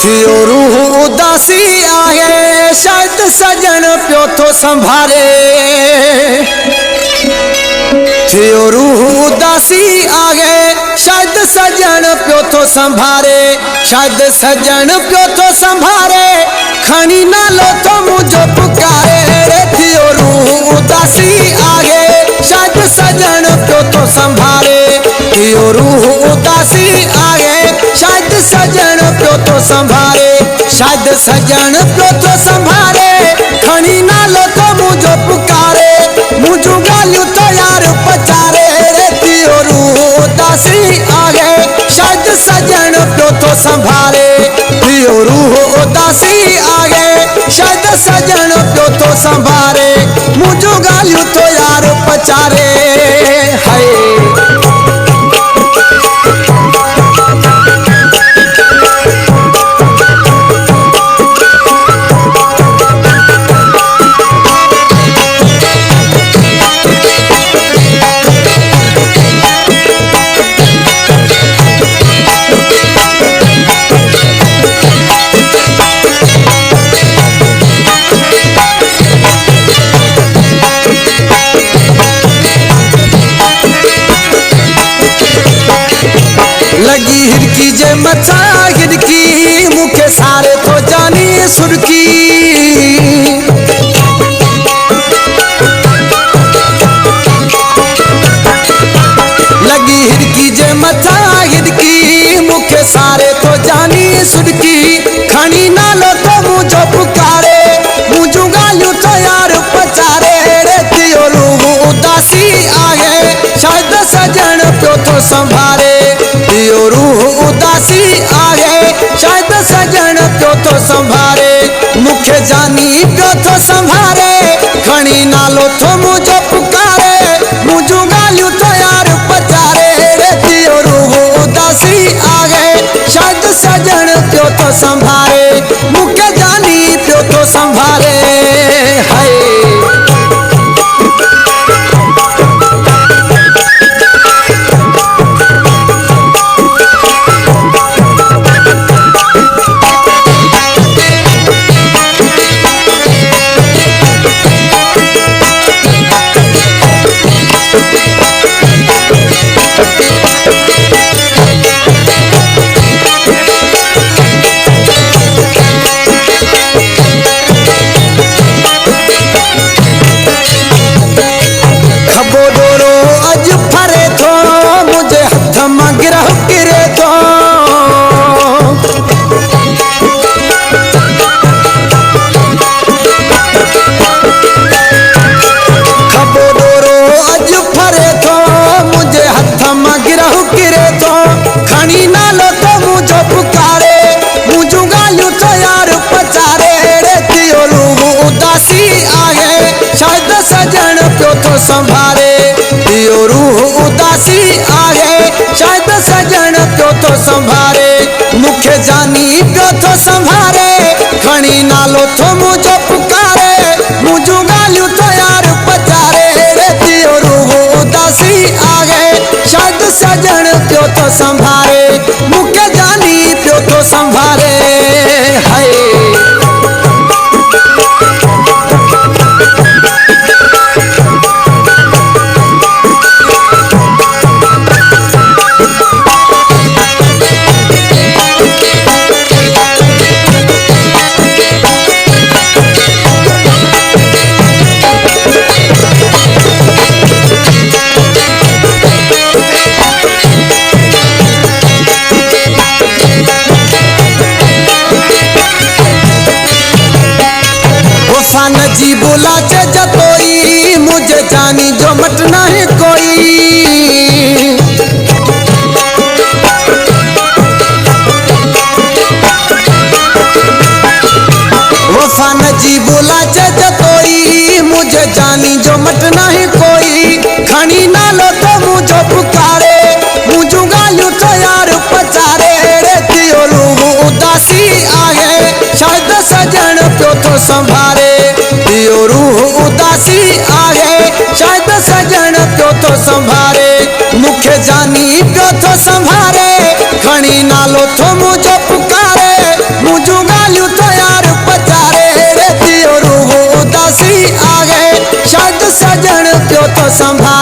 थियो रूह उदासी आहे शायद सजन पियो थो संभारे। थियो रूह उदासी आहे शायद सजन पियो थो संभारे। शायद सजन पियो थो संभारे खणी नालो तो मुझो पुकारे। थियो रूह उदासी आहे शायद सजन पियो थो संभारे। थियो रूह उदासी आहे शायद सजन पियो थो संभारे। शायद सजन पियो थो संभारे खणी नालो तो मुझो पुकारे। मुझो गालियूं तो यार पचारे। थियो रूह उदासी आहे शायद सजन पियो थो संभारे। थियो रूह उदासी आहे शायद सजन पियो थो संभारे। मुझो गालियूं तो यार पचारे। हाय लगी हिरकी जे मथा हिरकी मुखे सारे तो जानी सुरकी। लगी हिरकी जे मथा हिरकी मुखे सारे तो जानी सुरकी। खणी नालो तो मुझो पुकारे। मुझो गालियूं तो यार पचारे। थियो रूह उदासी आहे शायद सजन पियो थो संभारे। थियो रूह उदासी आहे शायद सजन पियो थो संभारे। मुखे जानी पियो थो संभारे खणी नालो तो मुझो पुकारे। मुझो गालियूं तो यार पचारे। थियो रूह उदासी आहे शायद सजन पियो थो संभारे। मुखे जानी पियो थो संभारे। हाय खणी नालो तो मुझो पुकारे। मुझो गालियूं तो यार पचारे। थियो रूह उदासी आहे शायद सजन पियो थो संभारे। थियो रूह उदासी आहे शायद सजन पियो थो संभारे। मुखे जानी पियो थो संभारे खणी नालो तो मुझो पुकारे। मुझो गालियूं तो यार पचारे। थियो रूह उदासी आहे शायद सजन पियो थो संभारे। मुखे जानी पियो थो संभारे। हाय जी बोला चे जतोई मुझे जानी जो मटना है कोई। वफा नजी बोला चे जतोई मुझे जानी जो मटना है कोई। खणी नालो तो मुझो पुकारे। मुझो गालियूं तो यार पचारे। थियो रूह उदासी आहे शायद सजन पियो थो संभारे। थियो रूह उदासी आहे शायद सजन पियो थो संभारे। मुखे जानी पियो थो संभारे खणी नालो तो मुझो पुकारे। संभारे।